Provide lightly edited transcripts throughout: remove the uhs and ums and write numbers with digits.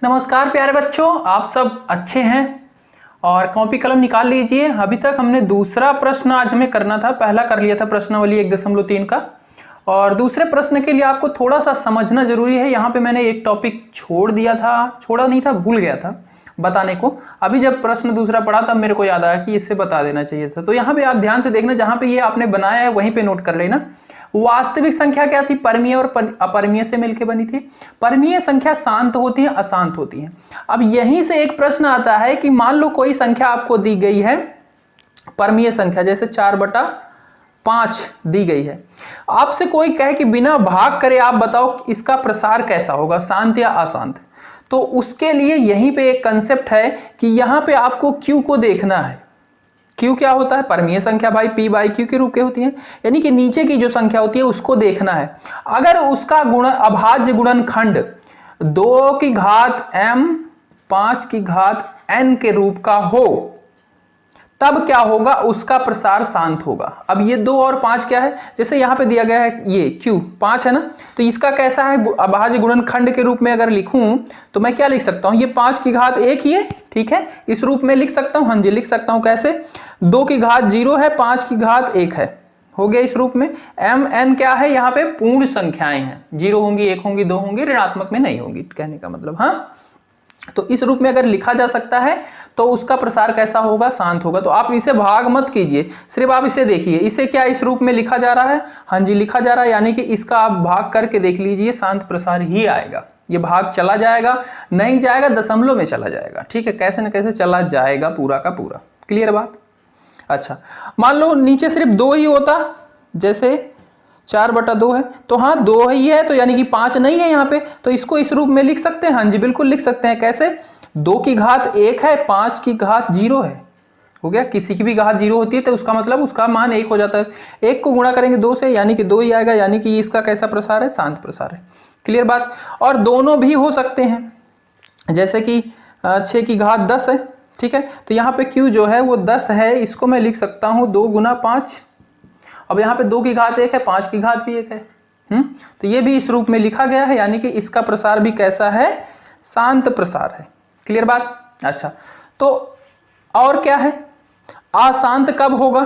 नमस्कार प्यारे बच्चों, आप सब अच्छे हैं और कॉपी कलम निकाल लीजिए। अभी तक हमने दूसरा प्रश्न आज हमें करना था। पहला कर लिया था प्रश्नावली 1.3 का, और दूसरे प्रश्न के लिए आपको थोड़ा सा समझना जरूरी है। यहाँ पे मैंने एक टॉपिक छोड़ दिया था, छोड़ा नहीं था, भूल गया था बताने को। अभी जब प्रश्न दूसरा पढ़ा तब मेरे को याद आया कि इससे बता देना चाहिए था। तो यहाँ पे आप ध्यान से देखना, जहाँ पे ये आपने बनाया है वहीं पे नोट कर लेना। वास्तविक संख्या क्या थी? परमीय और अपरमीय से मिलकर बनी थी। परमीय संख्या शांत होती है, अशांत होती है। अब यहीं से एक प्रश्न आता है कि मान लो कोई संख्या आपको दी गई है, परमीय संख्या, जैसे 4/5 दी गई है। आपसे कोई कहे कि बिना भाग करे आप बताओ इसका प्रसार कैसा होगा, शांत या अशांत। तो उसके लिए यहीं पे एक कंसेप्ट है कि यहां पे आपको Q को देखना है। Q क्या होता है? परमीय संख्या भाई P/Q के रूप के होती है, यानी कि नीचे की जो संख्या होती है उसको देखना है। अगर उसका अभाज्य गुणनखंड 2 की घात m 5 की घात n के रूप का हो, तब क्या होगा? उसका प्रसार शांत होगा। अब ये 2 और 5 क्या है? जैसे यहां पे दिया गया है ये Q 5 है ना, तो इसका कैसा है? अभाज्य गुणनखंड के रूप में अगर लिखूं तो मैं क्या लिख सकता हूं? ये 5 की घात 1 ही है, ठीक है, इस रूप में लिख सकता हूं। हाँ जी, लिख सकता हूं। कैसे? 2 की घात 0 है, 5 की घात 1 है, हो गया इस रूप में। m n क्या है? यहाँ पे पूर्ण संख्याएं हैं, 0 होंगी, 1 होंगी, 2 होंगी, ऋणात्मक में नहीं होंगी, कहने का मतलब। हाँ, तो इस रूप में अगर लिखा जा सकता है तो उसका प्रसार कैसा होगा? शांत होगा। तो आप इसे भाग मत कीजिए, सिर्फ आप इसे देखिए। इसे क्या इस रूप में लिखा जा रहा है? हाँ जी, लिखा जा रहा है, यानी कि इसका आप भाग करके देख लीजिए, शांत प्रसार ही आएगा। ये भाग चला जाएगा, नहीं जाएगा, दशमलव में चला जाएगा, ठीक है, कैसे न कैसे चला जाएगा पूरा का पूरा। क्लियर बात? अच्छा, मान लो नीचे सिर्फ 2 ही होता, जैसे 4/2 है, तो हाँ 2 ही है, तो यानी कि 5 नहीं है यहाँ पे, तो इसको इस रूप में लिख सकते हैं। हाँ जी, बिल्कुल लिख सकते हैं। कैसे? 2 की घात 1 है, 5 की घात 0 है, हो गया। किसी की भी घात 0 होती है तो उसका मतलब उसका मान 1 हो जाता है। 1 को गुणा करेंगे 2 से, यानी कि 2 ही आएगा, यानी कि इसका कैसा प्रसार है? शांत प्रसार है। क्लियर बात? और दोनों भी हो सकते हैं, जैसे कि 6 की घात 10 है, ठीक है, तो यहाँ पे Q जो है वो 10 है, इसको मैं लिख सकता हूँ 2 गुना 5। अब यहाँ पे 2 की घात 1 है, 5 की घात भी 1 है, तो ये भी इस रूप में लिखा गया है, यानी कि इसका प्रसार भी कैसा है? शांत प्रसार है। क्लियर बात? अच्छा, तो और क्या है? अशांत कब होगा?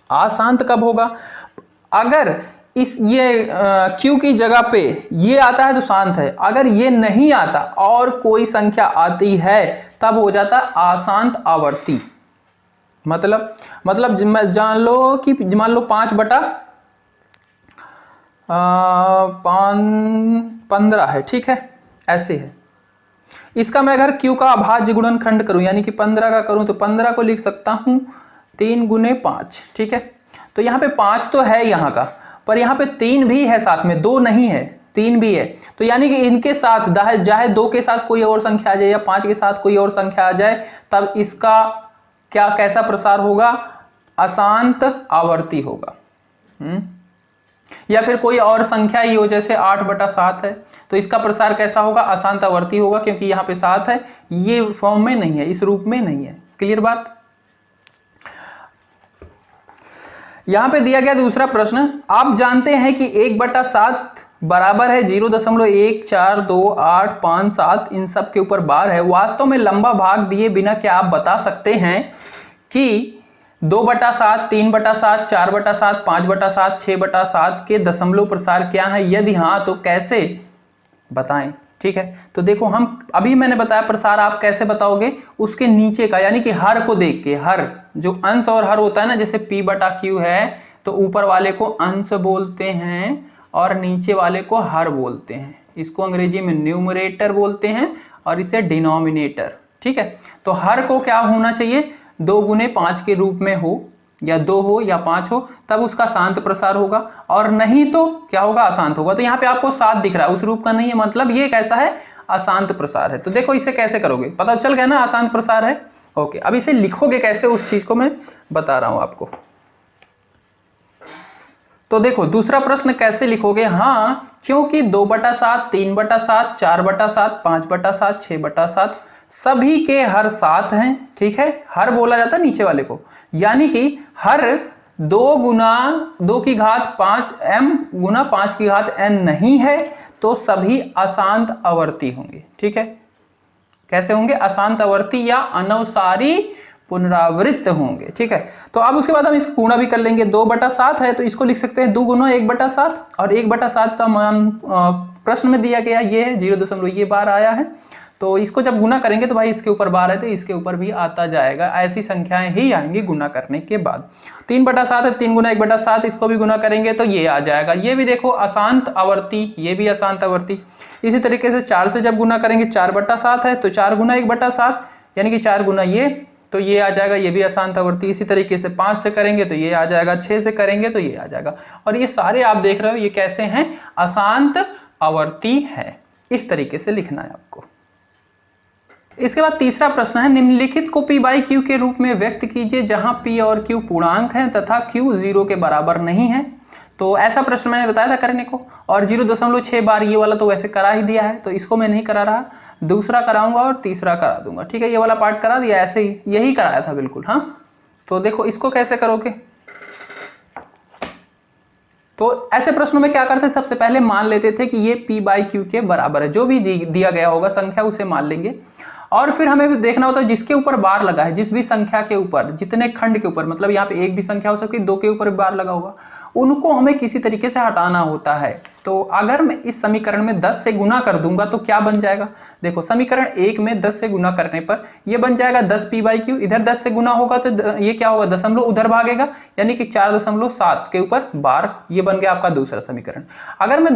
अशांत कब होगा? अगर इस ये Q की जगह पे ये आता है तो शांत है। अगर ये नहीं आता और कोई संख्या आती है तब हो जाता है अशांत आवर्ती। मतलब जान लो कि मान लो 5/15 है, ठीक है, ऐसे है। इसका मैं अगर Q का अभाज्य गुणनखंड करूं, यानी कि 15 का करूं, तो 15 को लिख सकता हूं 3 गुने 5, ठीक है। तो यहाँ पे 5 तो है यहाँ का, पर यहाँ पे 3 भी है साथ में, 2 नहीं है, 3 भी है। तो यानी कि इनके साथ चाहे 2 के साथ कोई और संख्या आ जाए या 5 के साथ कोई और संख्या आ जाए, तब इसका क्या कैसा प्रसार होगा? अशांत आवर्ती होगा। या फिर कोई और संख्या ही हो, जैसे 8/7 है, तो इसका प्रसार कैसा होगा? अशांत आवर्ती होगा, क्योंकि यहाँ पे 7 है, ये फॉर्म में नहीं है, इस रूप में नहीं है। क्लियर बात? यहां पे दिया गया दूसरा प्रश्न। आप जानते हैं कि 1/7 बराबर है 0.142857, इन सब के ऊपर बार है। वास्तव में लंबा भाग दिए बिना क्या आप बता सकते हैं कि 2/7, 3/7, 4/7, 5/7, 6/7 के दशमलव प्रसार क्या है? यदि हाँ तो कैसे बताएं? ठीक है, तो देखो, हम अभी मैंने बताया प्रसार आप कैसे बताओगे? उसके नीचे का, यानी कि हर को देख के। हर जो अंश और हर होता है ना, जैसे P/Q है, तो ऊपर वाले को अंश बोलते हैं और नीचे वाले को हर बोलते हैं। इसको अंग्रेजी में न्यूमरेटर बोलते हैं और इसे डिनोमिनेटर, ठीक है। तो हर को क्या होना चाहिए? 2 गुने 5 के रूप में हो, या 2 हो या 5 हो, तब उसका शांत प्रसार होगा, और नहीं तो क्या होगा? अशांत होगा। तो यहाँ पे आपको 7 दिख रहा है, उस रूप का नहीं है, मतलब ये कैसा है? अशांत प्रसार है। तो देखो इसे कैसे करोगे, पता चल गया ना अशांत प्रसार है। ओके, अब इसे लिखोगे कैसे, उस चीज को मैं बता रहा हूं आपको। तो देखो दूसरा प्रश्न कैसे लिखोगे? हाँ, क्योंकि 2/7, 3/7, 4/7, 5/7, 6/7 सभी के हर 7 हैं, ठीक है, हर बोला जाता है नीचे वाले को, यानी कि हर 2 गुना 2 की घात 5 m गुना 5 की घात n नहीं है, तो सभी अशांत आवर्ती होंगे। ठीक है, कैसे होंगे? अशांत आवर्ती या अनुसारी पुनरावृत्त होंगे। ठीक है, तो अब उसके बाद हम इसको गुणा भी कर लेंगे। 2/7 है तो इसको लिख सकते हैं 2 गुना 1/7, और 1/7 का मान प्रश्न में दिया गया ये है 0 ये बार आया है, तो इसको जब गुना करेंगे तो भाई इसके ऊपर बार है तो इसके ऊपर भी आता जाएगा। ऐसी संख्याएं ही आएंगी गुना करने के बाद। 3/7 है, 3 गुना 1/7, इसको भी गुना करेंगे तो ये आ जाएगा। ये भी देखो अशांत आवर्ती, ये भी अशांत आवर्ती। इसी तरीके से 4 से जब गुना करेंगे 4/7 है तो 4 गुना 1/7 यानी कि 4 गुना ये, तो ये आ जाएगा, ये भी अशांत आवर्ती। इसी तरीके से 5 से करेंगे तो ये आ जाएगा, 6 से करेंगे तो ये आ जाएगा। और ये सारे आप देख रहे हो ये कैसे हैं? अशांत आवर्ती है। इस तरीके से लिखना है आपको। इसके बाद तीसरा प्रश्न है, निम्नलिखित को p बाई क्यू के रूप में व्यक्त कीजिए जहां p और q पूर्णांक हैं तथा q 0 के बराबर नहीं है। तो ऐसा प्रश्न मैंने बताया था करने को, और 0.6 बार ये वाला तो वैसे करा ही दिया है, तो इसको मैं नहीं करा रहा, दूसरा कराऊंगा और तीसरा करा दूंगा। ठीक है, ये वाला पार्ट करा दिया, ऐसे ही यही कराया था बिल्कुल। हाँ, तो देखो इसको कैसे करोगे। तो ऐसे प्रश्नों में क्या करते हैं, सबसे पहले मान लेते थे कि ये p बाई क्यू के बराबर है, जो भी दिया गया होगा संख्या उसे मान लेंगे। और फिर हमें भी देखना होता है जिसके ऊपर बार लगा है, जिस भी संख्या के ऊपर, जितने खंड के ऊपर, मतलब यहाँ पे एक भी संख्या हो सकती है, 2 के ऊपर भी बार लगा होगा, उनको हमें किसी तरीके से हटाना होता है। तो अगर मैं इस समीकरण में 10 से गुना कर दूंगा तो क्या बन जाएगा? देखो समीकरण 1 में 10 से गुना करने पर ये बन जाएगा 10p बाई क्यू। इधर 10 से गुना होगा तो ये क्या होगा? दशमलव उधर भागेगा, यानी कि 4.7 के ऊपर बार। ये बन गया आपका दूसरा समीकरण। अगर मैं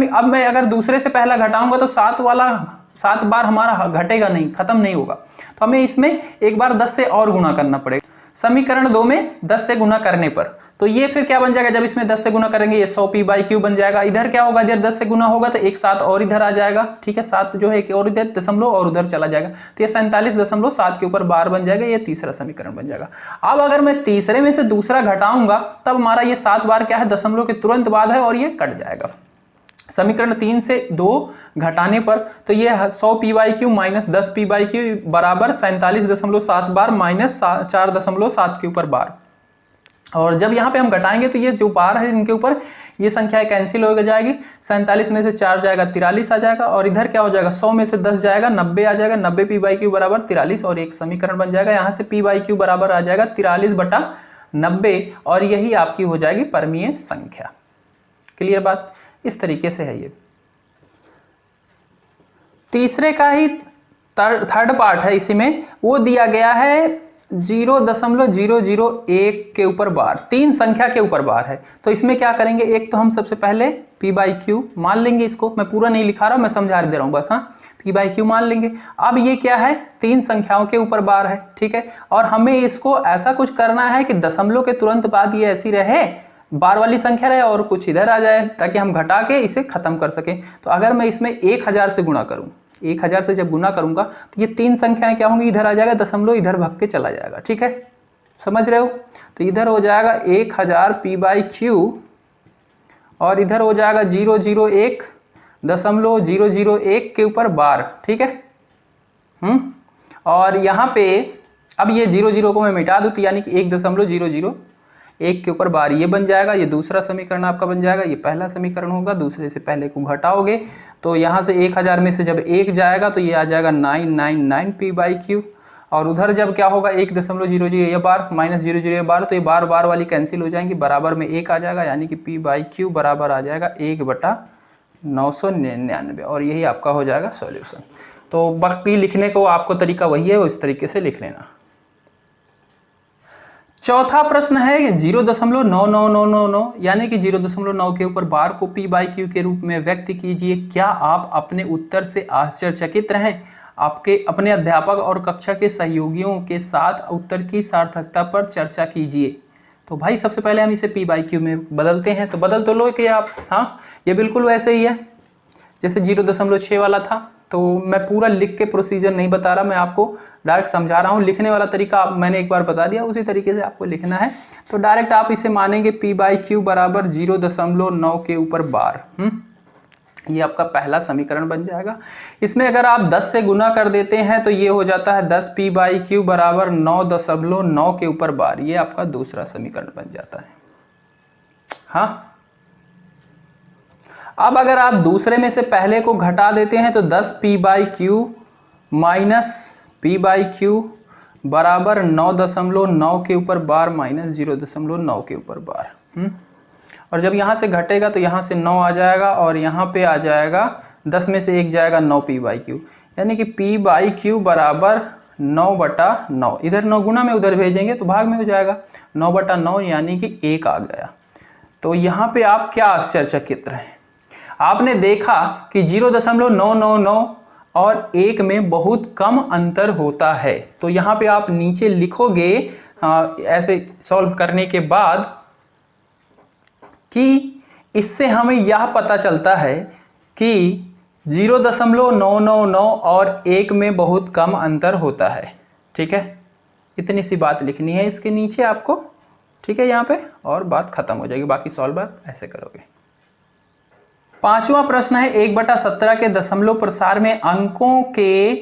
अब मैं अगर दूसरे से पहला घटाऊंगा तो 7 वाला 7 बार हमारा घटेगा नहीं, खत्म नहीं होगा, तो हमें इसमें एक बार 10 से और गुना करना पड़ेगा। समीकरण 2 में 10 से गुना करने पर तो ये फिर क्या बन जाएगा? जब इसमें 10 से गुना करेंगे ये 100p बाई क्यू बन जाएगा। इधर क्या होगा? इधर 10 से गुना होगा तो एक 7 और इधर आ जाएगा। ठीक है, 7 जो है एक और इधर दशमलव और उधर चला जाएगा, तो ये 47.7 के ऊपर बार बन जाएगा। ये तीसरा समीकरण बन जाएगा। अब अगर मैं तीसरे में से दूसरा घटाऊंगा तब हमारा ये 7 बार क्या है? दशमलव के तुरंत बाद है और ये कट जाएगा। समीकरण 3 से 2 घटाने पर तो ये 100p by Q minus 10p by Q बराबर 47.7 बार माइनस 4.7 के ऊपर बार। और जब यहाँ पे हम घटाएंगे तो ये जो बार है इनके ऊपर ये संख्या कैंसिल हो जाएगी। 47 में से 4 जाएगा 43 आ जाएगा, और इधर क्या हो जाएगा? 100 में से 10 जाएगा 90 आ जाएगा। 90p बाई क्यू बराबर 43 और एक समीकरण बन जाएगा। यहाँ से p बाई क्यू बराबर आ जाएगा 43/90 और यही आपकी हो जाएगी परमीय संख्या। क्लियर बात? इस तरीके से है ये। तीसरे का ही थर्ड पार्ट है, इसी में वो दिया गया है 0.001 के ऊपर बार, 3 संख्या के ऊपर बार है। तो इसमें क्या करेंगे? एक तो हम सबसे पहले p बाई क्यू मान लेंगे। इसको मैं पूरा नहीं लिखा रहा, मैं समझा दे रहा हूं बस। हाँ, p बाई क्यू मान लेंगे। अब ये क्या है? 3 संख्याओं के ऊपर बार है। ठीक है, और हमें इसको ऐसा कुछ करना है कि दशमलव के तुरंत बाद ये ऐसी रहे, बार वाली संख्या रहे और कुछ इधर आ जाए, ताकि हम घटा के इसे खत्म कर सकें। तो अगर मैं इसमें 1000 से गुणा करूं, 1000 से जब गुना करूंगा तो ये 3 संख्याएं क्या होंगी? इधर आ जाएगा, दशमलव इधर भाग के चला जाएगा। ठीक है, समझ रहे हो? तो इधर हो जाएगा 1000 p बाई क्यू और इधर हो जाएगा 0.001 के ऊपर बार। ठीक है, और यहाँ पे अब ये 0 को मैं मिटा दूं तो यानी कि 1.001 के ऊपर बार ये बन जाएगा। ये दूसरा समीकरण आपका बन जाएगा। ये पहला समीकरण होगा, दूसरे से पहले को घटाओगे तो यहाँ से 1000 में से जब 1 जाएगा तो ये आ जाएगा 999p बाई क्यू, और उधर जब क्या होगा 1.00 ये बार माइनस 00 ये बार, तो ये बार वाली कैंसिल हो जाएंगी, बराबर में 1 आ जाएगा, यानी कि p बाई क्यू बराबर आ जाएगा 1/999 और यही आपका हो जाएगा सॉल्यूशन। तो बाकी लिखने को आपको तरीका वही है, इस तरीके से लिख लेना। चौथा प्रश्न है 0.9999 यानी कि 0.9 के ऊपर बार को p बाई क्यू के रूप में व्यक्त कीजिए। क्या आप अपने उत्तर से आश्चर्यचकित रहें? आपके अपने अध्यापक और कक्षा के सहयोगियों के साथ उत्तर की सार्थकता पर चर्चा कीजिए। तो भाई सबसे पहले हम इसे p बाई क्यू में बदलते हैं, तो बदल तो लो कि आप। हाँ, ये बिल्कुल वैसे ही है जैसे 0.6 वाला था। तो मैं पूरा लिख के प्रोसीजर नहीं बता रहा, मैं आपको डायरेक्ट समझा रहा हूँ। लिखने वाला तरीका मैंने एक बार बता दिया, उसी तरीके से आपको लिखना है। तो डायरेक्ट आप इसे मानेंगे p बाई क्यू बराबर 0.9 के ऊपर बार। ये आपका पहला समीकरण बन जाएगा। इसमें अगर आप 10 से गुना कर देते हैं तो ये हो जाता है 10p बाई क्यू बराबर 9.9 के ऊपर बार। ये आपका दूसरा समीकरण बन जाता है। हाँ, अब अगर आप दूसरे में से पहले को घटा देते हैं तो 10p/q माइनस p/q बराबर 9.9 के ऊपर बार माइनस 0.9 के ऊपर बार। और जब यहाँ से घटेगा तो यहाँ से 9 आ जाएगा और यहाँ पे आ जाएगा 10 में से 1 जाएगा 9p/q, यानी कि p/q बराबर 9/9। इधर 9 गुना में उधर भेजेंगे तो भाग में हो जाएगा 9/9, यानी कि 1 आ गया। तो यहाँ पे आप क्या आश्चर्यचकित रहे, आपने देखा कि 0.999 और 1 में बहुत कम अंतर होता है। तो यहाँ पे आप नीचे लिखोगे ऐसे सॉल्व करने के बाद कि इससे हमें यह पता चलता है कि 0.999 और 1 में बहुत कम अंतर होता है। ठीक है, इतनी सी बात लिखनी है इसके नीचे आपको। ठीक है, यहाँ पे और बात खत्म हो जाएगी, बाकी सॉल्व आप ऐसे करोगे। पांचवा प्रश्न है 1/17 के दशमलव प्रसार में अंकों के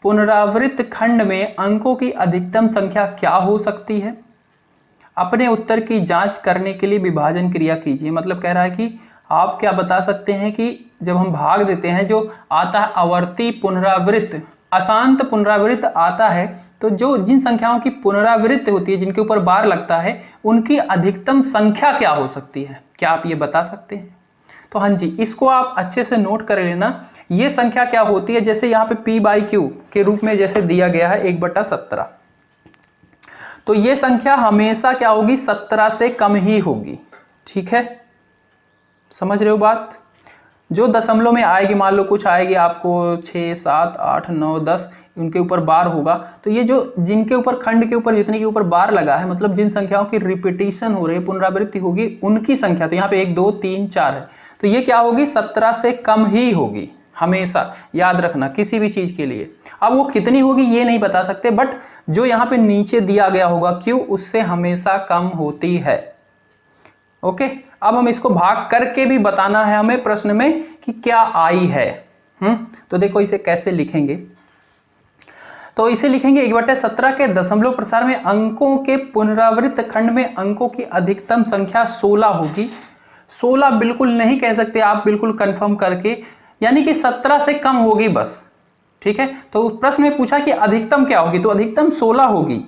पुनरावृत्त खंड में अंकों की अधिकतम संख्या क्या हो सकती है? अपने उत्तर की जांच करने के लिए विभाजन क्रिया कीजिए। मतलब कह रहा है कि आप क्या बता सकते हैं कि जब हम भाग देते हैं, जो आता है आवर्ती पुनरावृत्त, अशांत पुनरावृत्त आता है, तो जो जिन संख्याओं की पुनरावृत्ति होती है, जिनके ऊपर बार लगता है, उनकी अधिकतम संख्या क्या हो सकती है? क्या आप ये बता सकते हैं? तो हाँ जी, इसको आप अच्छे से नोट कर लेना। ये संख्या क्या होती है, जैसे यहाँ पे p/q के रूप में जैसे दिया गया है 1/17, तो ये संख्या हमेशा क्या होगी, 17 से कम ही होगी। ठीक है, समझ रहे हो बात? जो दशमलव में आएगी, मान लो कुछ आएगी आपको 6, 7, 8, 9, 10, उनके ऊपर बार होगा, तो ये जो जिनके ऊपर खंड के ऊपर जितने के ऊपर बार लगा है, मतलब जिन संख्याओं की रिपीटिशन हो रही है, पुनरावृत्ति होगी, उनकी संख्या, तो यहाँ पे 1, 2, 3, 4 है, तो ये क्या होगी, 17 से कम ही होगी हमेशा। याद रखना किसी भी चीज के लिए। अब वो कितनी होगी ये नहीं बता सकते, बट जो यहाँ पे नीचे दिया गया होगा क्यों, उससे हमेशा कम होती है। ओके, अब हम इसको भाग करके भी बताना है हमें प्रश्न में कि क्या आई है। तो देखो इसे कैसे लिखेंगे, तो इसे लिखेंगे 1/17 के दशमलव प्रसार में अंकों के पुनरावृत्त खंड में अंकों की अधिकतम संख्या 16 होगी। 16 बिल्कुल नहीं कह सकते आप, बिल्कुल कंफर्म करके, यानी कि 17 से कम होगी बस। ठीक है, तो प्रश्न में पूछा कि अधिकतम क्या होगी, तो अधिकतम 16 होगी,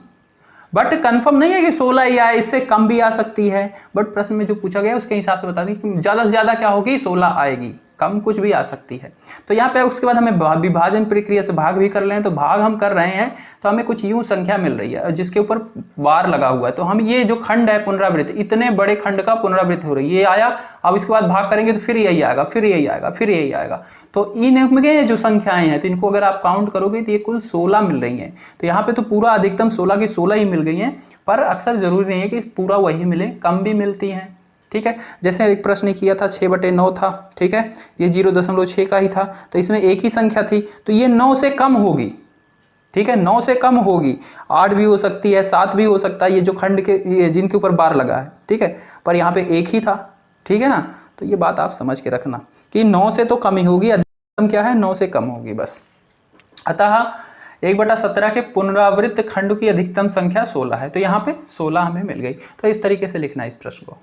बट कंफर्म नहीं है कि 16 ही आए, इससे कम भी आ सकती है, बट प्रश्न में जो पूछा गया उसके हिसाब से बता दी कि ज्यादा से ज्यादा क्या होगी, 16 आएगी, कम कुछ भी आ सकती है। तो यहाँ पे उसके बाद हमें विभाजन प्रक्रिया से भाग भी कर लें, तो भाग हम कर रहे हैं तो हमें कुछ यूं संख्या मिल रही है जिसके ऊपर बार लगा हुआ है, तो हम ये जो खंड है पुनरावृत्ति, इतने बड़े खंड का पुनरावृत्ति हो रही है, ये आया, अब इसके बाद भाग करेंगे तो फिर यही आएगा, फिर यही आएगा, फिर यही आएगा। तो इनमें जो संख्याएं हैं, तो इनको अगर आप काउंट करोगे तो ये कुल 16 मिल रही हैं। तो यहाँ पे तो पूरा अधिकतम 16 की 16 ही मिल गई हैं, पर अक्सर जरूरी नहीं है कि पूरा वही मिले, कम भी मिलती हैं। ठीक है, जैसे एक प्रश्न किया था 6/9 था, ठीक है, ये 0.6 का ही था, तो इसमें एक ही संख्या थी, तो ये 9 से कम होगी। ठीक है, 9 से कम होगी, 8 भी हो सकती है, 7 भी हो सकता है, ये जो खंड के ये जिनके ऊपर बार लगा है। ठीक है, पर यहाँ पे एक ही था। ठीक है ना, तो ये बात आप समझ के रखना कि 9 से तो कम ही होगी, अधिकतम क्या है, 9 से कम होगी बस। अतः 1/17 के पुनरावृत्त खंड की अधिकतम संख्या 16 है, तो यहाँ पे 16 हमें मिल गई। तो इस तरीके से लिखना है इस प्रश्न को।